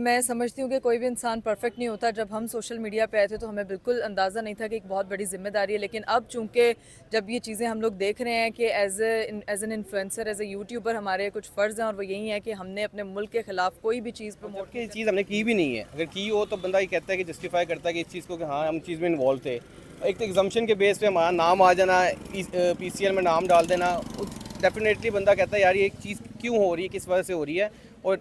मैं समझती हूँ कि कोई भी इंसान परफेक्ट नहीं होता। जब हम सोशल मीडिया पे आए थे तो हमें बिल्कुल अंदाज़ा नहीं था कि एक बहुत बड़ी ज़िम्मेदारी है, लेकिन अब चूँकि जब ये चीज़ें हम लोग देख रहे हैं कि as an influencer, as a YouTuber हमारे कुछ फ़र्ज़ हैं, और वो यही है कि हमने अपने मुल्क के ख़िलाफ़ कोई भी चीज़ प्रमोट जबकि ये चीज़ हमने की भी नहीं है। अगर की हो तो बंदा ये कहता है कि जस्टिफाई करता है कि इस चीज़ को कि हाँ हम चीज़ में इन्वॉल्व थे। एक तो एग्जम्पशन के बेस पे हमारा नाम आ जाना, पीसीएल में नाम डाल देना, डेफिनेटली बंदा कहता है यार ये एक चीज़ क्यों हो रही है, किस वजह से हो रही है। और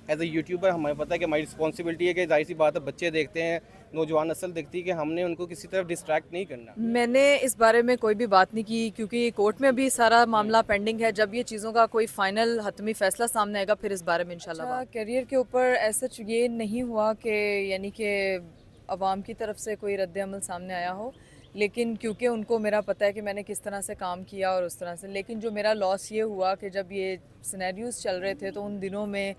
एज ए यूट्यूबर हमें पता है कि हमारी रिस्पॉन्सिबिलिटी है कि जाहिर सी बात है बच्चे देखते हैं, नौजवान नस्ल देखती है, कि हमने उनको किसी तरफ डिस्ट्रैक्ट नहीं करना। मैंने इस बारे में कोई भी बात नहीं की, क्योंकि कोर्ट में अभी सारा मामला पेंडिंग है। जब ये चीज़ों का कोई फाइनल हतमी फैसला सामने आएगा फिर इस बारे में इंशाल्लाह बात। करियर के ऊपर ऐसा ये नहीं हुआ कि यानी कि अवाम की तरफ से कोई रद्द-ए-अमल सामने आया हो, लेकिन क्योंकि उनको मेरा पता है कि मैंने किस तरह से काम किया और उस तरह से, लेकिन जो मेरा लॉस ये हुआ कि जब ये सिनेरियोज़ चल रहे थे तो उन दिनों में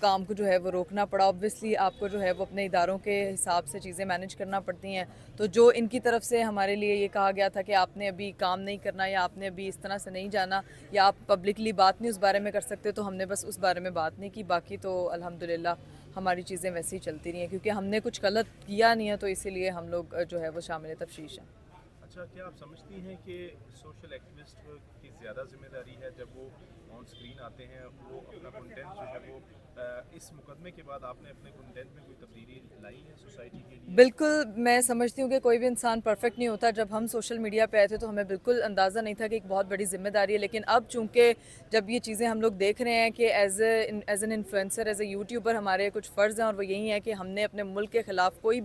काम को जो है वो रोकना पड़ा। ऑब्वियसली आपको जो है वो अपने इदारों के हिसाब से चीज़ें मैनेज करना पड़ती हैं। तो जो इनकी तरफ से हमारे लिए ये कहा गया था कि आपने अभी काम नहीं करना या आपने अभी इस तरह से नहीं जाना या आप पब्लिकली बात नहीं उस बारे में कर सकते, तो हमने बस उस बारे में बात नहीं की। बाकी तो अल्हम्दुलिल्लाह हमारी चीज़ें वैसे ही चलती रही हैं, क्योंकि हमने कुछ गलत किया नहीं है, तो इसीलिए हम लोग जो है वो शामिल तफ्तीश हैं। अच्छा, क्या आप समझती हैं कि सोशल एक्टिविस्ट की ज़्यादा जिम्मेदारी है जब वो ऑन स्क्रीन आते हैं, वो अपना कंटेंट जो है वो इस मुकदमे के बाद आपने अपने कंटेंट में कोई तब्दीली लाई है सोसाइटी के लिए? बिल्कुल, मैं समझती हूँ कि कोई भी इंसान परफेक्ट नहीं होता। जब हम सोशल मीडिया पे आए थे तो हमें बिल्कुल अंदाज़ा नहीं था कि एक बहुत बड़ी ज़िम्मेदारी है, लेकिन अब चूँकि जब ये चीज़ें हम लोग देख रहे हैं कि as an influencer, as a YouTuber हमारे कुछ फ़र्ज़ हैं, और वो यही है कि हमने अपने मुल्क के ख़िलाफ़ कोई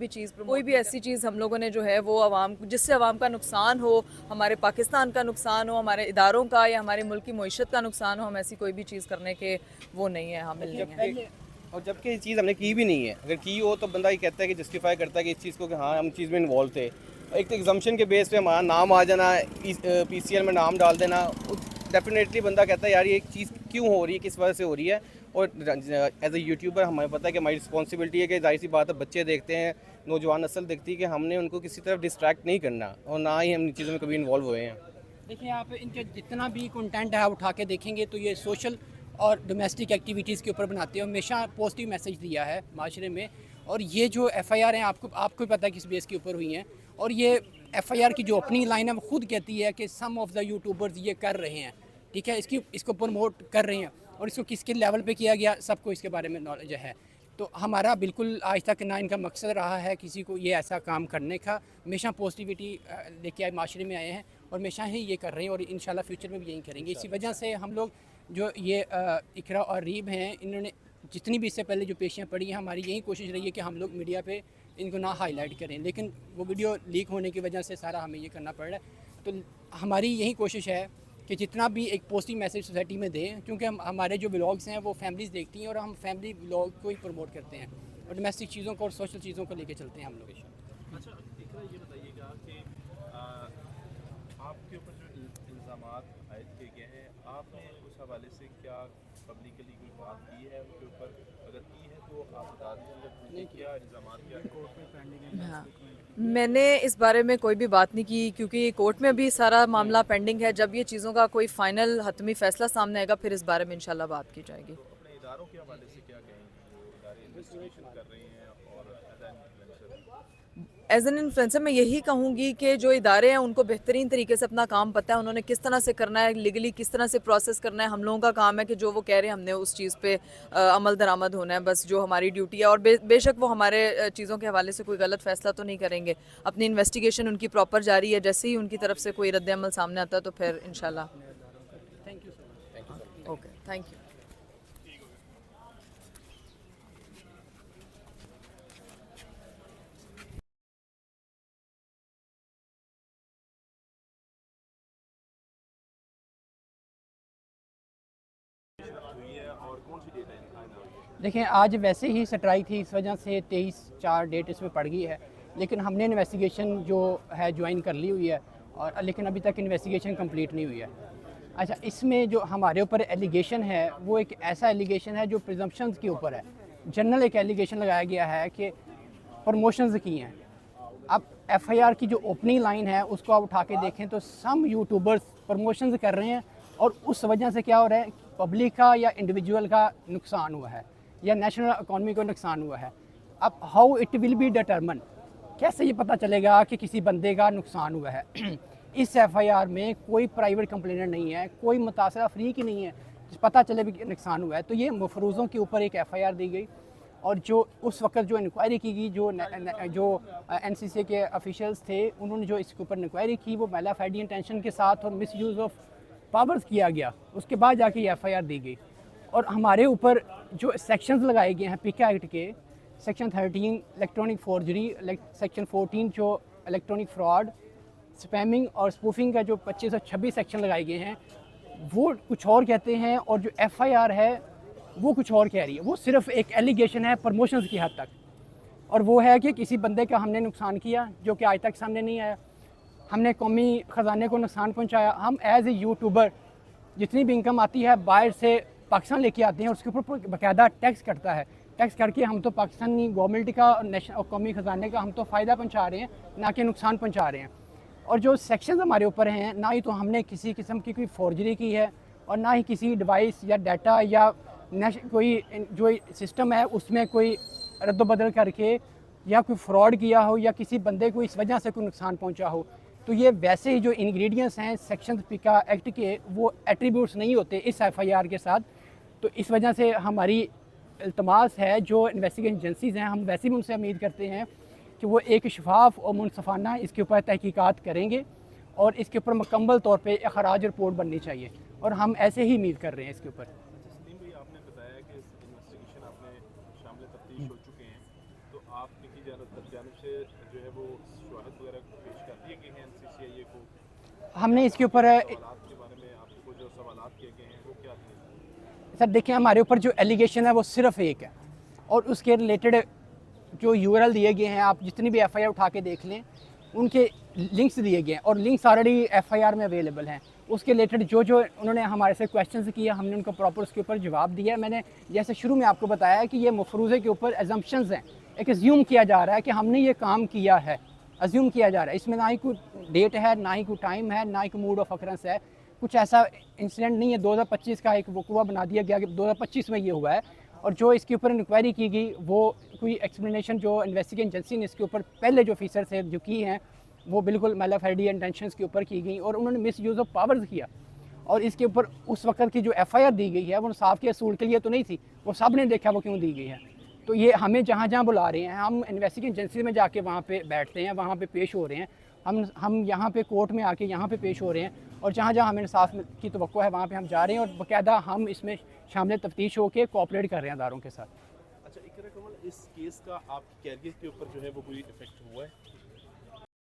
भी ऐसी चीज़ हम लोगों ने जो है वो जिससे अवाम का नुकसान हो, हमारे पाकिस्तान का नुकसान हो, हमारे इदारों का या हमारे मुल्क की मईशत का नुकसान हो, हम ऐसी कोई भी चीज़ करने के वो नहीं है, हामिल नहीं है। और जबकि ये चीज़ हमने की भी नहीं है। अगर की हो तो बंदा ये कहता है कि जस्टिफाई करता है कि इस चीज़ को कि हाँ हम चीज़ में इन्वॉल्व थे। एक तो एग्जम्पशन के बेस पे हमारा नाम आ जाना, पीसीएल में नाम डाल देना, डेफिनेटली बंदा कहता है यार ये एक चीज़ क्यों हो रही है, किस वजह से हो रही है। और एज ए यूट्यूबर हमें पता है कि हमारी रिस्पॉन्सिबिलिटी है कि जाहिर सी बात है बच्चे देखते हैं, नौजवान नस्ल देखती है, कि हमने उनको किसी तरफ डिस्ट्रैक्ट नहीं करना और ना ही हम इन चीज़ों में कभी इन्वॉल्व हुए हैं। देखिए, आप इनके जितना भी कंटेंट है उठा के देखेंगे तो ये सोशल और डोमेस्टिक एक्टिविटीज़ के ऊपर बनाते हैं। हमेशा पॉजिटिव मैसेज दिया है माशरे में। और ये जो एफआईआर हैं, आपको भी पता है किस बेस के ऊपर हुई हैं। और ये एफआईआर की जो ओपनिंग लाइन है वो खुद कहती है कि सम ऑफ द यूट्यूबर्स ये कर रहे हैं, ठीक है, इसको प्रमोट कर रहे हैं। और इसको किसके लेवल पे किया गया सबको इसके बारे में नॉलेज है। तो हमारा बिल्कुल आज तक ना इनका मकसद रहा है किसी को ये ऐसा काम करने का। हमेशा पॉजिटिविटी लेके आए, माशरे में आए हैं और हमेशा ही ये कर रहे हैं और इंशाल्लाह फ्यूचर में भी यही करेंगे। इसी वजह से हम लोग जो ये इकरा और रीब हैं, इन्होंने जितनी भी इससे पहले जो पेशियाँ पड़ी हैं, हमारी यही कोशिश रही है कि हम लोग मीडिया पे इनको ना हाईलाइट करें, लेकिन वो वीडियो लीक होने की वजह से सारा हमें ये करना पड़ रहा है। तो हमारी यही कोशिश है कि जितना भी एक पॉजिटिव मैसेज सोसाइटी में दें, क्योंकि हमारे जो व्लॉग्स हैं वो फैमिलीज़ देखती हैं और हम फैमिली व्लॉग को ही प्रमोट करते हैं और डोमेस्टिक चीज़ों को और सोशल चीज़ों को लेके चलते हैं हम लोग। अच्छा, इकरा ये बताइएगा कि आपके ऊपर जो इल्ज़ामात आयद किए गए हैं, आपने उस हवाले से क्या पब्लिकली कोई बात की है उनके ऊपर? अगर की है तो आप बता दीजिए, अगर नहीं किया इल्ज़ामात क्या है? हाँ, मैंने इस बारे में कोई भी बात नहीं की, क्योंकि कोर्ट में अभी सारा मामला पेंडिंग है। जब ये चीज़ों का कोई फाइनल हतमी फैसला सामने आएगा फिर इस बारे में इंशाल्लाह बात की जाएगी। तो अपने इदारों के हवाले से क्या कहेंगे जो इदारे इन्वेस्टिगेशन कर रहे हैं और एज एन इन्फ्लुएंसर मैं यही कहूँगी कि जो इदारे हैं उनको बेहतरीन तरीके से अपना काम पता है, उन्होंने किस तरह से करना है, लीगली किस तरह से प्रोसेस करना है। हम लोगों का काम है कि जो वो कह रहे हैं हमने उस चीज़ पे अमल दरामद होना है, बस जो हमारी ड्यूटी है। और बेशक वो हमारे चीज़ों के हवाले से कोई गलत फैसला तो नहीं करेंगे। अपनी इन्वेस्टिगेशन उनकी प्रॉपर जारी है, जैसे ही उनकी तरफ से कोई रद्द-ए-अमल सामने आता है तो फिर इंशाल्लाह। Thank you sir. Okay, thank you. हुई है और कौन सी डेट है फाइनल हुई है? देखें, आज वैसे ही स्ट्राइक थी, इस वजह से 23/4 डेट इसमें पड़ गई है। लेकिन हमने इन्वेस्टिगेशन जो है ज्वाइन कर ली हुई है और लेकिन अभी तक इन्वेस्टिगेशन कंप्लीट नहीं हुई है। अच्छा, इसमें जो हमारे ऊपर एलिगेशन है वो एक ऐसा एलिगेशन है जो प्रिजम्पशंस के ऊपर है। जनरल एक एलिगेशन लगाया गया है कि प्रमोशंस की हैं। अब एफआईआर की जो ओपनिंग लाइन है उसको आप उठा के देखें तो सम यूट्यूबर्स प्रमोशंस कर रहे हैं और उस वजह से क्या हो रहा है, पब्लिक का या इंडिविजुअल का नुकसान हुआ है। या नेशनल इकॉनमी को नुकसान हुआ है। अब how it will be determine, कैसे ये पता चलेगा कि किसी बंदे का नुकसान हुआ है। इस एफआईआर में कोई प्राइवेट कंप्लेनेंट नहीं है, कोई मुतासरा फ्री की नहीं है, पता चले भी नुकसान हुआ है। तो ये मफरूज़ों के ऊपर एक एफआईआर दी गई और जो उस वक्त जो इंक्वायरी की गई, जो एनसीसी के ऑफिशियल्स थे उन्होंने जो इसके ऊपर इंक्वायरी की वो मैला फैडी इंटेंशन के साथ और मिस यूज़ ऑफ पावर्स किया गया। उसके बाद जाके ये एफआईआर दी गई और हमारे ऊपर जो सेक्शंस लगाए गए हैं पिका एक्ट के, सेक्शन 13 इलेक्ट्रॉनिक फोर्जरी, सेक्शन 14 जो इलेक्ट्रॉनिक फ्रॉड, स्पैमिंग और स्पूफिंग का जो 25 और 26 सेक्शन लगाए गए हैं वो कुछ और कहते हैं और जो एफआईआर है वो कुछ और कह रही है। वो सिर्फ एक एलिगेशन है प्रमोशंस की हद तक, और वो है कि किसी बंदे का हमने नुकसान किया जो कि आज तक सामने नहीं आया, हमने कौमी ख़जाने को नुकसान पहुंचाया। हम एज ए यूट्यूबर जितनी भी इनकम आती है बाहर से पाकिस्तान लेके आते हैं और उसके ऊपर बाकायदा टैक्स कटता है, टैक्स करके हम तो पाकिस्तानी गवर्नमेंट का और नेशनल और कौमी ख़जाने का हम तो फ़ायदा पहुँचा रहे हैं, ना कि नुकसान पहुँचा रहे हैं। और जो सेक्शंस हमारे ऊपर हैं, ना ही तो हमने किसी किस्म की कोई फोर्जरी की है और ना ही किसी डिवाइस या डाटा या कोई जो सिस्टम है उसमें कोई रद्द-बदल करके या कोई फ्रॉड किया हो या किसी बंदे को इस वजह से कोई नुकसान पहुंचा हो। तो ये वैसे ही जो इंग्रेडिएंट्स हैं सेक्शन पिका एक्ट के वो एट्रीब्यूट्स नहीं होते इस एफआईआर के साथ। तो इस वजह से हमारी इल्तमास है जो इन्वेस्टिगेशन एजेंसीज़ हैं, हम वैसे भी उनसे उम्मीद करते हैं कि वो एक शफाफ और मुनसफ़ाना इसके ऊपर तहकीकात करेंगे और इसके ऊपर मुकम्मल तौर पे एक खराज रिपोर्ट बननी चाहिए और हम ऐसे ही उम्मीद कर रहे हैं इसके ऊपर। सलीम भाई, आपने बताया कि इस इन्वेस्टिगेशन आपने शामिल तफ्तीश हो चुके हैं, तो आपने की जानिब से जो है वो शवाहिद वगैरह पेश कर दिए गए हैं एनसीसीआईए को? हमने इसके ऊपर सवालात के बारे में आपको जो सवालात किए गए हैं वो क्या थे? सर देखिए, हमारे ऊपर जो एलिगेशन है वो सिर्फ एक है और उसके रिलेटेड जो यूआरएल दिए गए हैं, आप जितनी भी एफआईआर उठा के देख लें उनके लिंक्स दिए गए हैं और लिंक्स ऑलरेडी एफआईआर में अवेलेबल हैं। उसके रिलेटेड जो उन्होंने हमारे से क्वेश्चंस किए हमने उनको प्रॉपर उसके ऊपर जवाब दिया। मैंने जैसे शुरू में आपको बताया कि ये मफरूज़े के ऊपर एजम्पशंस हैं, एक अज्यूम किया जा रहा है कि हमने ये काम किया है, अज्यूम किया जा रहा है। इसमें ना ही कोई डेट है, ना ही कोई टाइम है, ना ही कोई मूड ऑफ अकरेंस है, कुछ ऐसा इंसिडेंट नहीं है। 2025 का एक वक़ुआ बना दिया गया कि 2025 में ये हुआ है और जो इसके ऊपर इंक्वायरी की गई वो कोई एक्सप्लेनेशन जो इन्वेस्टिगेशन एजेंसी ने इसके ऊपर पहले जो ऑफिसर से जो की हैं वो बिल्कुल मैला फैडी इंटेंशंस के ऊपर की गई और उन्होंने मिस यूज़ ऑफ पावर्स किया। और इसके ऊपर उस वक्त की जो एफआईआर दी गई है वो इंसाफ के असूल के लिए तो नहीं थी, वो सब ने देखा वो क्यों दी गई है। तो ये हमें जहाँ जहाँ बुला रहे हैं, हम इन्वेस्टिगेशन एजेंसी में जाके वहाँ पे बैठते हैं, वहाँ पे पेश हो रहे हैं, हम यहाँ पे कोर्ट में आके यहाँ पे पेश हो रहे हैं और जहाँ जहाँ हमें इंसाफ की तवक्को है वहाँ पे हम जा रहे हैं और बाकायदा हम इसमें शामिल तफ्तीश होकर कोऑपरेट कर रहे हैं अदारों के साथ। अच्छा, इकरा कमल, इस केस का आपकी कैरियर के ऊपर जो है वो कोई इफेक्ट हुआ है?